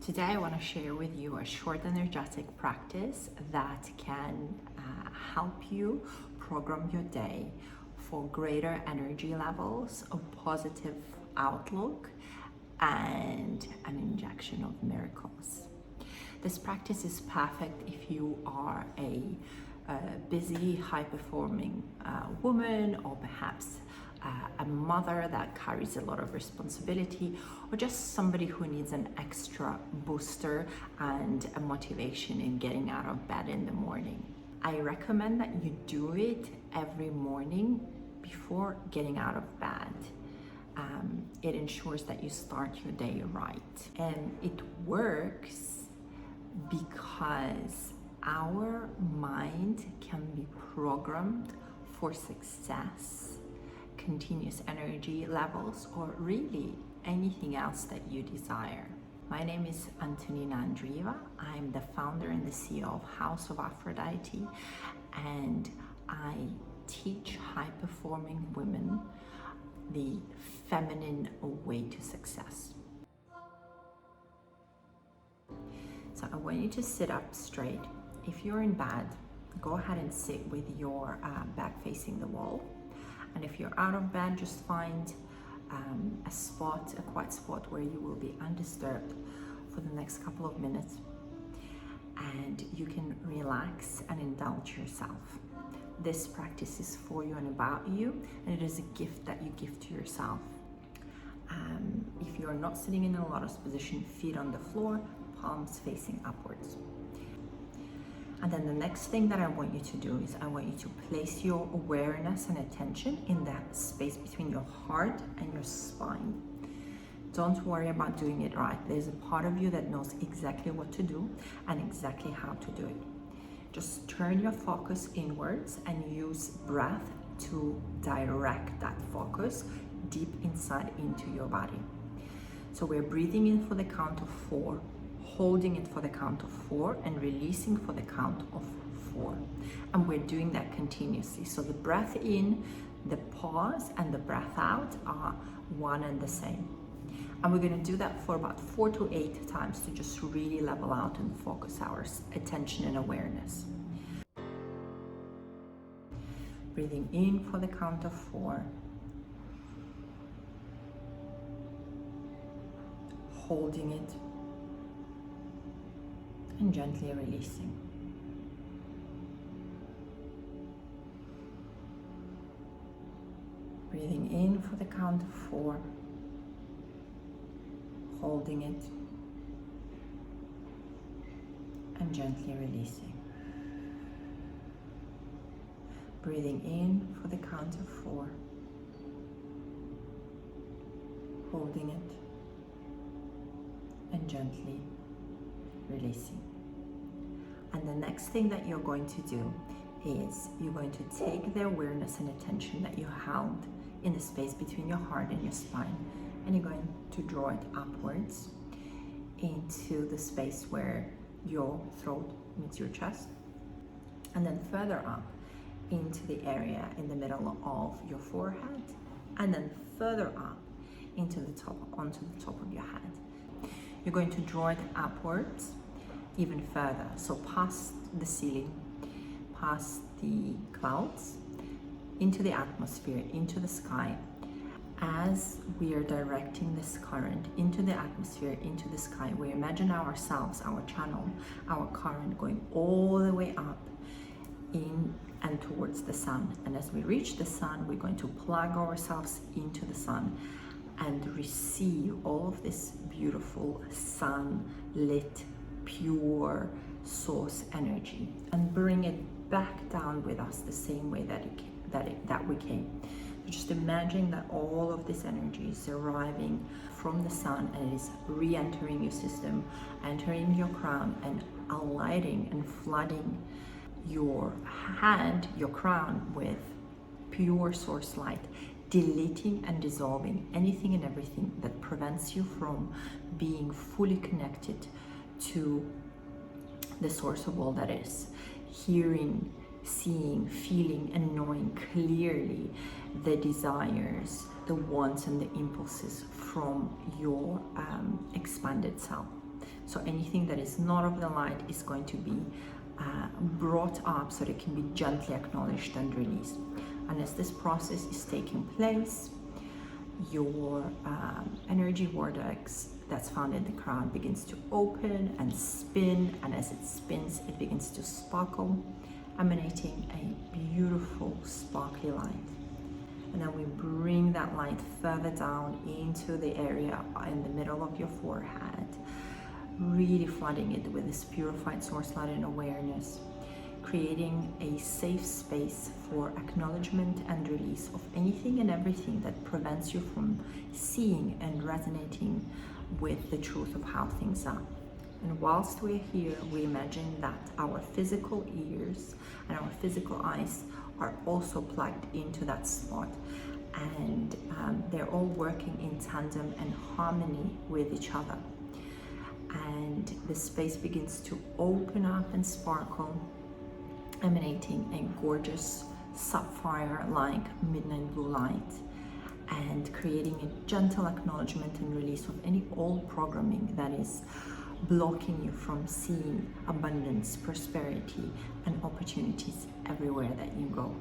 Today I want to share with you a short energetic practice that can help you program your day for greater energy levels, a positive outlook, and an injection of miracles. This practice is perfect if you are a busy, high-performing woman, or perhaps a mother that carries a lot of responsibility, or just somebody who needs an extra booster and a motivation in getting out of bed in the morning. I recommend that you do it every morning before getting out of bed. It ensures that you start your day right. And it works because our mind can be programmed for success, continuous energy levels, or really anything else that you desire. My name is Antonina. I'm the founder and the CEO of House of Aphrodite, and I teach high-performing women the feminine way to success. So I want you to sit up straight. If you're in bed, go ahead and sit with your back facing the wall. And if you're out of bed, just find a quiet spot where you will be undisturbed for the next couple of minutes. And you can relax and indulge yourself. This practice is for you and about you, and it is a gift that you give to yourself. If you're not sitting in a lotus position, feet on the floor, palms facing upwards. And then the next thing that I want you to do is I want you to place your awareness and attention in that space between your heart and your spine. Don't worry about doing it right. There's a part of you that knows exactly what to do and exactly how to do it. Just turn your focus inwards and use breath to direct that focus deep inside into your body. So we're breathing in for the count of 4, holding it for the count of 4, and releasing for the count of 4. And we're doing that continuously. So the breath in, the pause, and the breath out are one and the same. And we're going to do that for about 4 to 8 times to just really level out and focus our attention and awareness. Breathing in for the count of 4. Holding it. And gently releasing. Breathing in for the count of 4. Holding it. And gently releasing. Breathing in for the count of 4. Holding it. And gently releasing. And the next thing that you're going to do is you're going to take the awareness and attention that you held in the space between your heart and your spine, and you're going to draw it upwards into the space where your throat meets your chest, and then further up into the area in the middle of your forehead, and then further up into the top, onto the top of your head. You're going to draw it upwards even further, so past the ceiling, past the clouds, into the atmosphere, into the sky. As we are directing this current into the atmosphere, into the sky, we imagine ourselves, our channel, our current going all the way up in and towards the sun. And as we reach the sun, we're going to plug ourselves into the sun and receive all of this beautiful sun-lit, pure source energy, and bring it back down with us the same way that we came. So just imagine that all of this energy is arriving from the sun and it is re-entering your system, entering your crown, and alighting and flooding your hand, your crown, with pure source light, deleting and dissolving anything and everything that prevents you from being fully connected to the source of all that is. Hearing, seeing, feeling, and knowing clearly the desires, the wants, and the impulses from your expanded self. So anything that is not of the light is going to be brought up so that it can be gently acknowledged and released. And as this process is taking place, your energy vortex that's found in the crown begins to open and spin, and as it spins, it begins to sparkle, emanating a beautiful sparkly light. And then we bring that light further down into the area in the middle of your forehead, really flooding it with this purified source light and awareness, creating a safe space for acknowledgement and release of anything and everything that prevents you from seeing and resonating with the truth of how things are. And whilst we're here, we imagine that our physical ears and our physical eyes are also plugged into that spot, and they're all working in tandem and harmony with each other. And the space begins to open up and sparkle, emanating a gorgeous sapphire-like midnight blue light, and creating a gentle acknowledgement and release of any old programming that is blocking you from seeing abundance, prosperity, and opportunities everywhere that you go.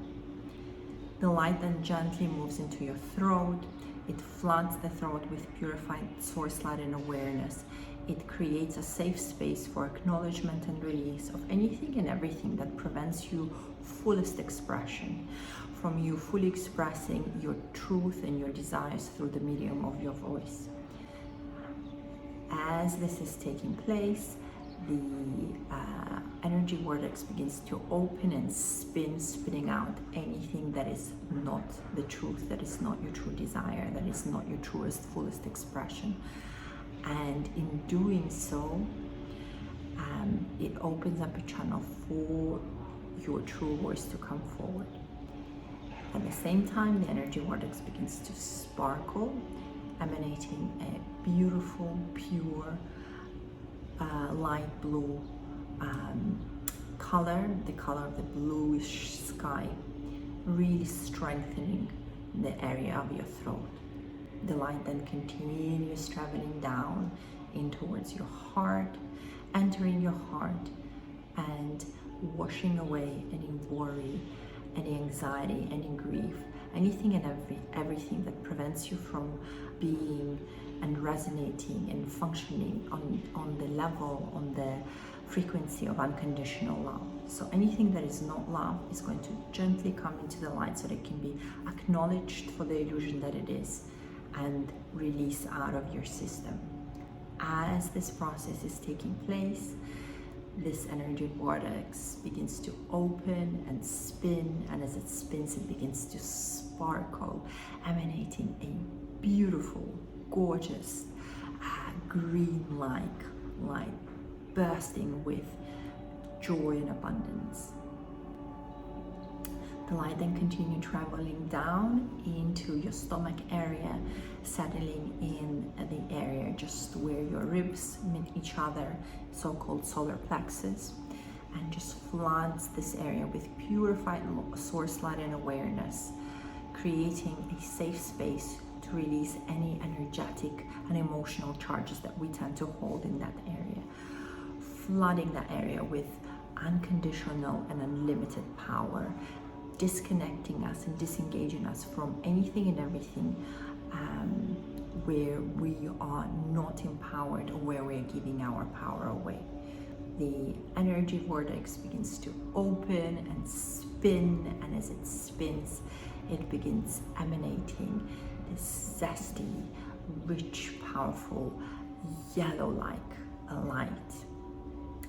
The light then gently moves into your throat. It floods the throat with purified source light and awareness. It creates a safe space for acknowledgement and release of anything and everything that prevents you fullest expression, from you fully expressing your truth and your desires through the medium of your voice. As this is taking place, the energy vortex begins to open and spin, spitting out anything that is not the truth, that is not your true desire, that is not your truest, fullest expression. And in doing so, it opens up a channel for your true voice to come forward. At the same time, the energy vortex begins to sparkle, emanating a beautiful, pure, light blue color, the color of the bluish sky, really strengthening the area of your throat. The light then continues traveling down in towards your heart, entering your heart and washing away any worry, any anxiety, any grief, anything and everything that prevents you from being and resonating and functioning on the level, on the frequency of unconditional love. So anything that is not love is going to gently come into the light so that it can be acknowledged for the illusion that it is and release out of your system. As this process is taking place, this energy vortex begins to open and spin, and as it spins, it begins to sparkle, emanating a beautiful, gorgeous, green-like light, bursting with joy and abundance. The light then continues traveling down into your stomach area, settling in the area just where your ribs meet each other, so-called solar plexus, and just floods this area with purified source light and awareness, creating a safe space to release any energetic and emotional charges that we tend to hold in that area, flooding that area with unconditional and unlimited power, disconnecting us and disengaging us from anything and everything where we are not empowered or where we're giving our power away. The energy vortex begins to open and spin, and as it spins, it begins emanating this zesty, rich, powerful, yellow-like light.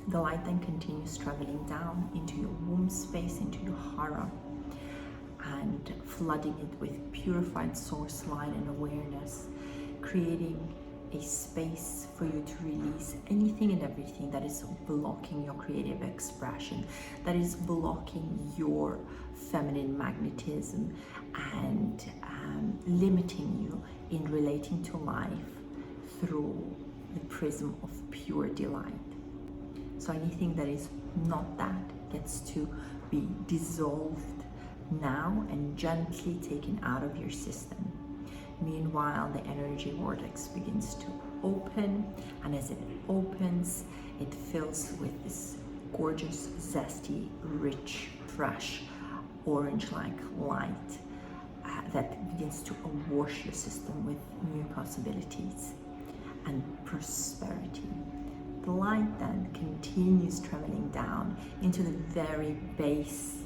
The light then continues traveling down into your womb space, into your hara, and flooding it with purified source light and awareness, creating a space for you to release anything and everything that is blocking your creative expression, that is blocking your feminine magnetism and limiting you in relating to life through the prism of pure delight. So anything that is not that gets to be dissolved now and gently taken out of your system. Meanwhile, the energy vortex begins to open, and as it opens, it fills with this gorgeous, zesty, rich, fresh, orange-like light that begins to awash your system with new possibilities and prosperity. The light then continues traveling down into the very base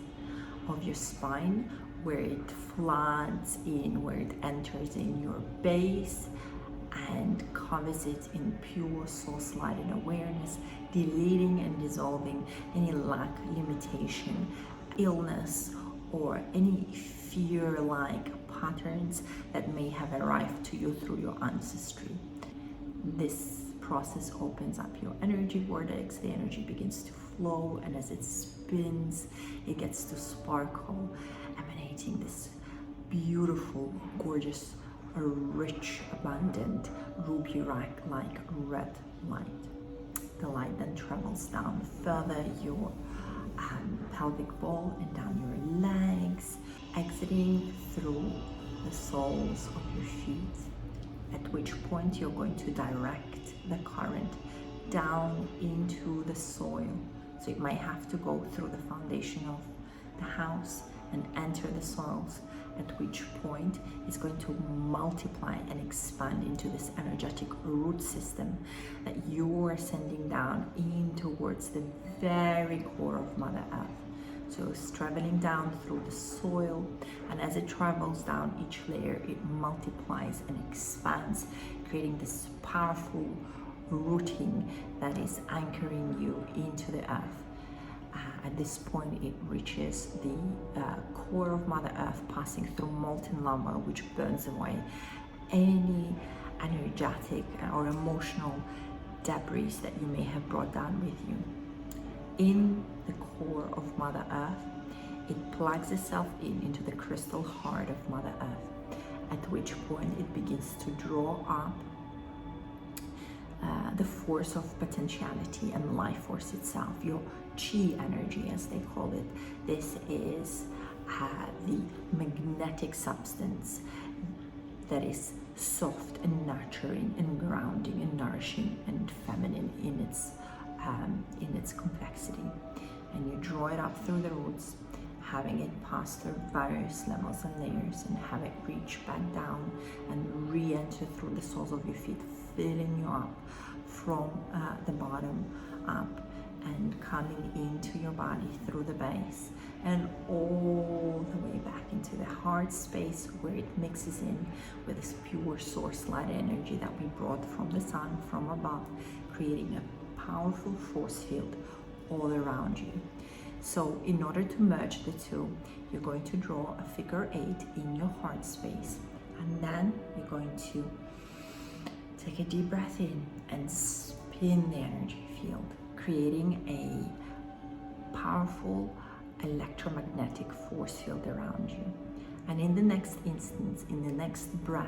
of your spine, where it floods in, where it enters in your base and covers it in pure source light and awareness, deleting and dissolving any lack, limitation, illness, or any fear-like patterns that may have arrived to you through your ancestry. This process opens up your energy vortex. The energy begins to flow, and as it spins, it gets to sparkle, emanating this beautiful, gorgeous, rich, abundant, ruby-like red light. The light then travels down further your pelvic bowl and down your legs, exiting through the soles of your feet, at which point you're going to direct the current down into the soil. So it might have to go through the foundation of the house and enter the soils, at which point it's going to multiply and expand into this energetic root system that you are sending down in towards the very core of Mother Earth. So it's traveling down through the soil, and as it travels down each layer, it multiplies and expands, creating this powerful rooting that is anchoring you into the earth. At this point, it reaches the core of Mother Earth, passing through molten lava, which burns away any energetic or emotional debris that you may have brought down with you. In the core of Mother Earth, it plugs itself into the crystal heart of Mother Earth, at which point it begins to draw up the force of potentiality and life force itself, your chi energy, as they call it. This is the magnetic substance that is soft and nurturing and grounding and nourishing and feminine in its complexity. And you draw it up through the roots, having it pass through various levels and layers, and have it reach back down and re-enter through the soles of your feet, filling you up from the bottom up and coming into your body through the base and all the way back into the heart space, where it mixes in with this pure source light energy that we brought from the sun from above, creating a powerful force field all around you. So in order to merge the two, you're going to draw a figure 8 in your heart space, and then you're going to take a deep breath in and spin the energy field, creating a powerful electromagnetic force field around you. And in the next instance, in the next breath,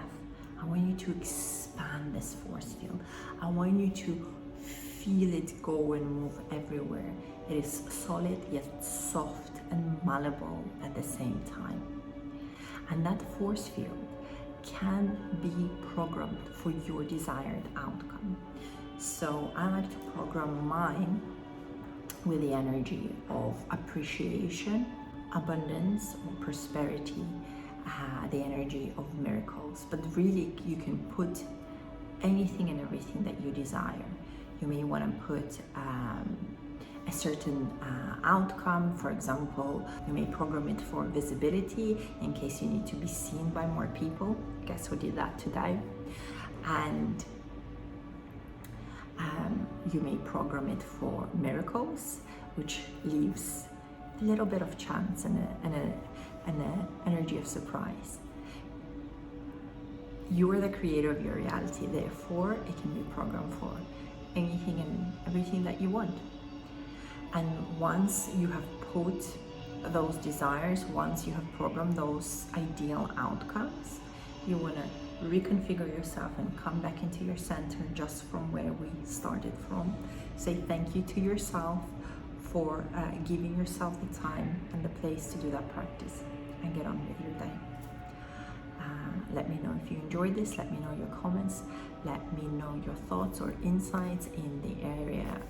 I want you to expand this force field. I want you to feel it go and move everywhere. It is solid yet soft and malleable at the same time. And that force field can be programmed for your desired outcome. So I like to program mine with the energy of appreciation, abundance, or prosperity, the energy of miracles. But really, you can put anything and everything that you desire. You may want to put a certain outcome. For example, you may program it for visibility in case you need to be seen by more people. Guess who did that today? And you may program it for miracles, which leaves a little bit of chance and an energy of surprise. You are the creator of your reality, therefore it can be programmed for anything and everything that you want. And once you have put those desires, once you have programmed those ideal outcomes, you want to reconfigure yourself and come back into your center, just from where we started from. Say thank you to yourself for giving yourself the time and the place to do that practice, and get on with your day. Let me know if you enjoyed this. Let me know your comments. Let me know your thoughts or insights in the area